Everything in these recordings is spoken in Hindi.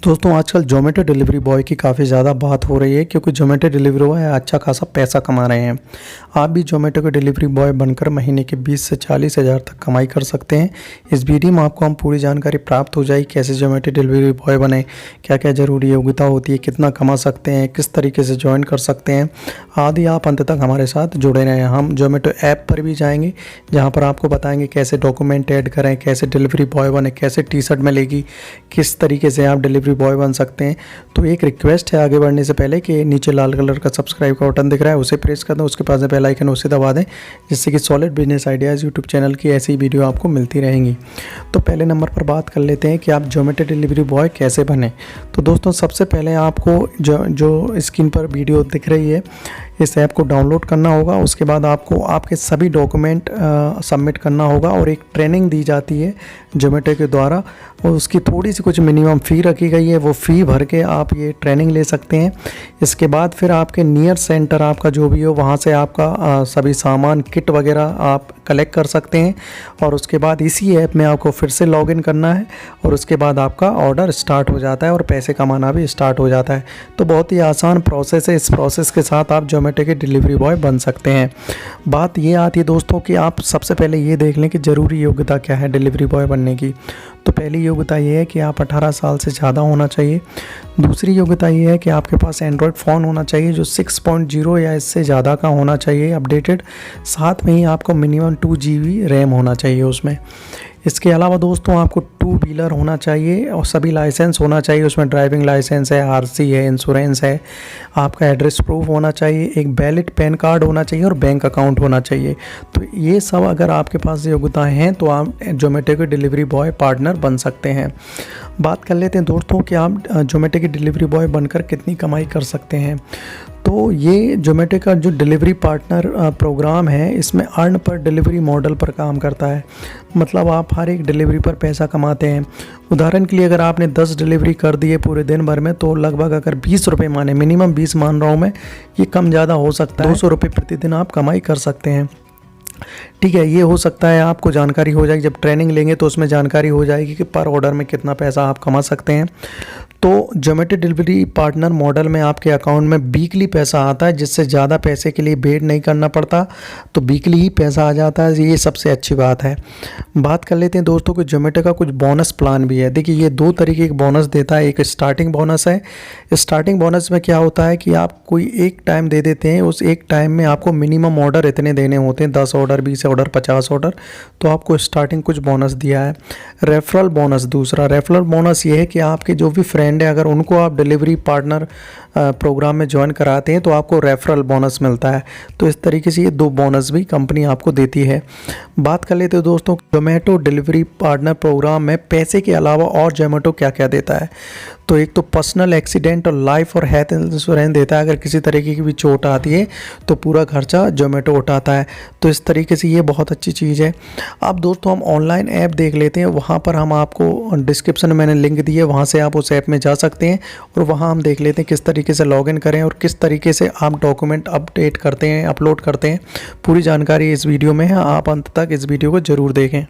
दोस्तों आजकल ज़ोमैटो डिलीवरी बॉय की काफ़ी ज़्यादा बात हो रही है क्योंकि ज़ोमैटो डिलीवरी बॉय अच्छा खासा पैसा कमा रहे हैं। आप भी ज़ोमैटो के डिलीवरी बॉय बनकर महीने के 20 से 40 हज़ार तक कमाई कर सकते हैं। इस वीडियो में आपको हम पूरी जानकारी प्राप्त हो जाएगी, कैसे ज़ोमैटो डिलीवरी बॉय बने, क्या क्या ज़रूरी योग्यता होती है, कितना कमा सकते हैं, किस तरीके से ज्वाइन कर सकते हैं आदि। आप अंत तक हमारे साथ जुड़े रहें। हम ज़ोमैटो ऐप पर भी जाएंगे जहाँ पर आपको बताएंगे कैसे डॉक्यूमेंट ऐड करें, कैसे डिलीवरी बॉय बने, कैसे टी शर्ट मिलेगी, किस तरीके से आप डिलीवरी बॉय बन सकते हैं। तो एक रिक्वेस्ट है आगे बढ़ने से पहले कि नीचे लाल कलर का सब्सक्राइब का बटन दिख रहा है, उसे प्रेस कर दें, उसके पास बेल आइकन उसे दबा दें, जिससे कि solid business ideas YouTube channel की ऐसी वीडियो आपको मिलती रहेंगी। तो पहले नंबर पर बात कर लेते हैं कि आप ज़ोमैटो डिलीवरी बॉय कैसे बने। तो दोस्तों सबसे पहले आपको जो स्क्रीन पर वीडियो दिख रही है इस ऐप को डाउनलोड करना होगा। उसके बाद आपको आपके सभी डॉक्यूमेंट सबमिट करना होगा और एक ट्रेनिंग दी जाती है ज़ोमैटो के द्वारा, और उसकी थोड़ी सी कुछ मिनिमम फ़ी रखी गई है, वो फ़ी भर के आप ये ट्रेनिंग ले सकते हैं। इसके बाद फिर आपके नियर सेंटर आपका जो भी हो वहाँ से आपका सभी सामान किट वगैरह आप कलेक्ट कर सकते हैं, और उसके बाद इसी ऐप में आपको फिर से लॉगिन करना है और उसके बाद आपका ऑर्डर स्टार्ट हो जाता है और पैसे कमाना भी स्टार्ट हो जाता है। तो बहुत ही आसान प्रोसेस है। इस प्रोसेस के साथ आप ज़ोमैटो के डिलीवरी बॉय बन सकते हैं। बात ये आती है दोस्तों कि आप सबसे पहले ये देख लें कि ज़रूरी योग्यता क्या है डिलीवरी बॉय बनने की। तो पहली योग्यता ये है कि आप 18 साल से ज़्यादा होना चाहिए। दूसरी योग्यता ये है कि आपके पास एंड्रॉयड फ़ोन होना चाहिए जो 6.0 या इससे ज़्यादा का होना चाहिए अपडेटेड। साथ में ही आपको मिनिमम 2 GB रैम होना चाहिए उसमें। इसके अलावा दोस्तों आपको 2 व्हीलर होना चाहिए और सभी लाइसेंस होना चाहिए। उसमें ड्राइविंग लाइसेंस है, RC है, इंश्योरेंस है, आपका एड्रेस प्रूफ होना चाहिए, एक वैलिड पैन कार्ड होना चाहिए और बैंक अकाउंट होना चाहिए। तो ये सब अगर आपके पास योग्यताएं हैं तो आप ज़ोमैटो के डिलीवरी बॉय पार्टनर बन सकते हैं। बात कर लेते हैं दोस्तों कि आप ज़ोमैटो के डिलीवरी बॉय बनकर कितनी कमाई कर सकते हैं। तो ये ज़ोमैटो का जो डिलीवरी पार्टनर प्रोग्राम है इसमें अर्न पर डिलीवरी मॉडल पर काम करता है। मतलब आप हर एक डिलीवरी पर पैसा कमाते हैं। उदाहरण के लिए अगर आपने 10 डिलीवरी कर दिए पूरे दिन भर में तो लगभग अगर 20 रुपये माने, मिनिमम 20 मान रहा हूँ मैं, ये कम ज़्यादा हो सकता है, 200 रुपये प्रतिदिन आप कमाई कर सकते हैं। ठीक है, ये हो सकता है आपको जानकारी हो जाएगी, जब ट्रेनिंग लेंगे तो उसमें जानकारी हो जाएगी कि पर ऑर्डर में कितना पैसा आप कमा सकते हैं। तो ज़ोमैटो डिलीवरी पार्टनर मॉडल में आपके अकाउंट में वीकली पैसा आता है, जिससे ज़्यादा पैसे के लिए वेट नहीं करना पड़ता, तो वीकली ही पैसा आ जाता है। ये सबसे अच्छी बात है। बात कर लेते हैं दोस्तों कि ज़ोमैटो का कुछ बोनस प्लान भी है। देखिए ये 2 तरीके के बोनस देता है। एक स्टार्टिंग बोनस है। स्टार्टिंग बोनस में क्या होता है कि आप कोई एक टाइम दे देते हैं, उस एक टाइम में आपको मिनिमम ऑर्डर इतने देने होते हैं, 10 ऑर्डर, 20 ऑर्डर, 50 ऑर्डर, तो आपको स्टार्टिंग कुछ बोनस दिया है। रेफरल बोनस, दूसरा रेफरल बोनस ये है कि आपके जो भी फ्रेंड है अगर उनको आप डिलीवरी पार्टनर प्रोग्राम में ज्वाइन कराते हैं तो आपको रेफरल बोनस मिलता है। तो इस तरीके से ये 2 बोनस भी कंपनी आपको देती है। बात कर लेते हैं दोस्तों ज़ोमैटो डिलीवरी पार्टनर प्रोग्राम में पैसे के अलावा और ज़ोमैटो क्या क्या देता है। तो एक तो पर्सनल एक्सीडेंट और लाइफ और हेल्थ इंश्योरेंस देता है। अगर किसी तरीके की भी चोट आती है तो पूरा खर्चा ज़ोमैटो उठाता है। तो इस तरीके से ये बहुत अच्छी चीज़ है। अब दोस्तों हम ऑनलाइन ऐप देख लेते हैं। वहाँ पर हम आपको डिस्क्रिप्शन में मैंने लिंक दी है, वहाँ से आप उस ऐप में जा सकते हैं और वहाँ हम देख लेते हैं किस तरीके से लॉगिन करें और किस तरीके से आप डॉक्यूमेंट अपडेट करते हैं, अपलोड करते हैं। पूरी जानकारी इस वीडियो में है, आप अंत तक इस वीडियो को ज़रूर देखें।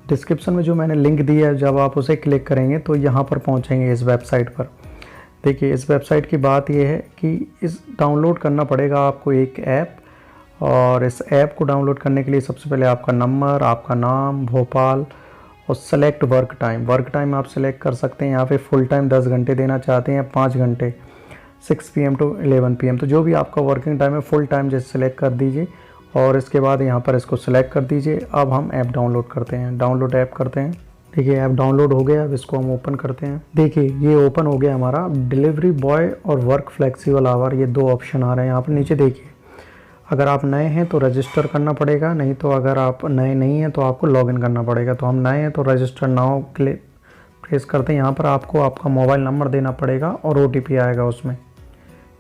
डिस्क्रिप्शन में जो मैंने लिंक दी है, जब आप उसे क्लिक करेंगे तो यहाँ पर पहुँचेंगे इस वेबसाइट पर। देखिए इस वेबसाइट की बात यह है कि इस डाउनलोड करना पड़ेगा आपको एक ऐप, और इस ऐप को डाउनलोड करने के लिए सबसे पहले आपका नंबर, आपका नाम, भोपाल और select work time. Work time आप सेलेक्ट कर सकते हैं। यहाँ पे फुल टाइम 10 घंटे देना चाहते हैं, 5 घंटे, 6 PM to 11 PM, तो जो भी आपका वर्किंग टाइम है फुल टाइम जैसे सेलेक्ट कर दीजिए और इसके बाद यहाँ पर इसको सेलेक्ट कर दीजिए। अब हम ऐप डाउनलोड करते हैं, डाउनलोड ऐप करते हैं। देखिए ऐप डाउनलोड हो गया। अब इसको हम ओपन करते हैं। देखिए ये ओपन हो गया हमारा। डिलीवरी बॉय और वर्क फ्लेक्सिबल आवर, ये 2 ऑप्शन आ रहे हैं यहाँ पर नीचे। देखिए अगर आप नए हैं तो रजिस्टर करना पड़ेगा, नहीं तो अगर आप नए नहीं हैं तो आपको लॉगिन करना पड़ेगा। तो हम नए हैं तो रजिस्टर नाउ क्लिक प्रेस करते हैं। यहाँ पर आपको आपका मोबाइल नंबर देना पड़ेगा और OTP आएगा उसमें।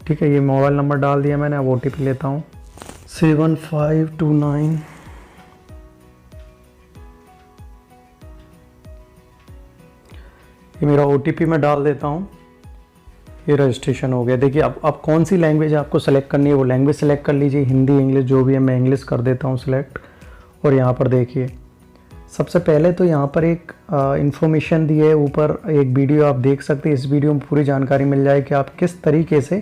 ठीक है, ये मोबाइल नंबर डाल दिया मैंने। अब OTP लेता हूँ 7529। ये मेरा OTP मैं डाल देता हूँ। ये रजिस्ट्रेशन हो गया। देखिए अब कौन सी लैंग्वेज आपको सेलेक्ट करनी है वो लैंग्वेज सेलेक्ट कर लीजिए, हिंदी, इंग्लिश, जो भी है। मैं इंग्लिश कर देता हूँ सेलेक्ट, और यहाँ पर देखिए सबसे पहले तो यहाँ पर एक इंफॉर्मेशन दी है, ऊपर एक वीडियो आप देख सकते हैं। इस वीडियो में पूरी जानकारी मिल जाए कि आप किस तरीके से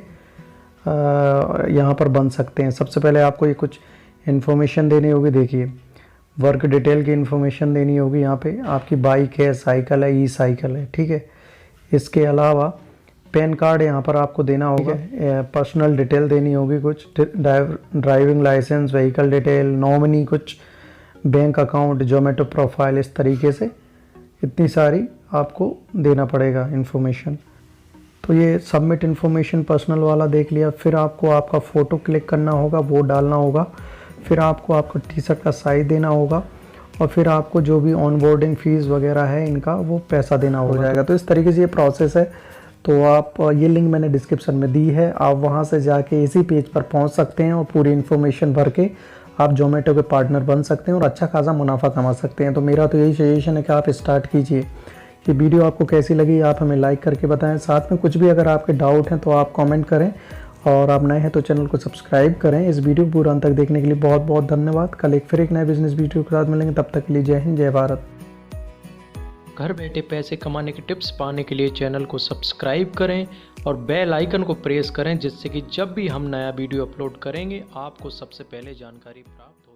यहाँ पर बन सकते हैं। सबसे पहले आपको ये कुछ इन्फॉर्मेशन देनी होगी। देखिए, वर्क डिटेल की इन्फॉर्मेशन देनी होगी। यहाँ पे आपकी बाइक है, साइकिल है, ई साइकिल है, ठीक है। इसके अलावा पैन कार्ड यहाँ पर आपको देना होगा। पर्सनल डिटेल देनी होगी, कुछ driving licence, vehicle detail, nominee, कुछ बैंक अकाउंट, जोमेटो प्रोफाइल, इस तरीके से इतनी सारी आपको देना पड़ेगा इन्फॉर्मेशन। तो ये सबमिट इन्फॉर्मेशन पर्सनल वाला देख लिया। फिर आपको आपका फ़ोटो क्लिक करना होगा, वो डालना होगा। फिर आपको आपका टी शर्ट का साइज़ देना होगा और फिर आपको जो भी ऑनबोर्डिंग फ़ीस वगैरह है इनका, वो पैसा देना हो जाएगा। तो इस तरीके से ये प्रोसेस है। तो आप ये लिंक मैंने डिस्क्रिप्शन में दी है, आप वहाँ से जाके इसी पेज पर पहुँच सकते हैं और पूरी इन्फॉर्मेशन भर के आप जोमेटो के पार्टनर बन सकते हैं और अच्छा खासा मुनाफा कमा सकते हैं। तो मेरा तो यही सजेशन है कि आप स्टार्ट कीजिए। ये वीडियो आपको कैसी लगी आप हमें लाइक करके बताएं। साथ में कुछ भी अगर आपके डाउट हैं तो आप कमेंट करें, और आप नए हैं तो चैनल को सब्सक्राइब करें। इस वीडियो को पूरा अंत तक देखने के लिए बहुत बहुत धन्यवाद। कल फिर एक नए बिजनेस वीडियो के साथ मिलेंगे, तब तक के लिए जय हिंद, जय भारत। घर बैठे पैसे कमाने के टिप्स पाने के लिए चैनल को सब्सक्राइब करें और बेल आइकन को प्रेस करें, जिससे कि जब भी हम नया वीडियो अपलोड करेंगे आपको सबसे पहले जानकारी प्राप्त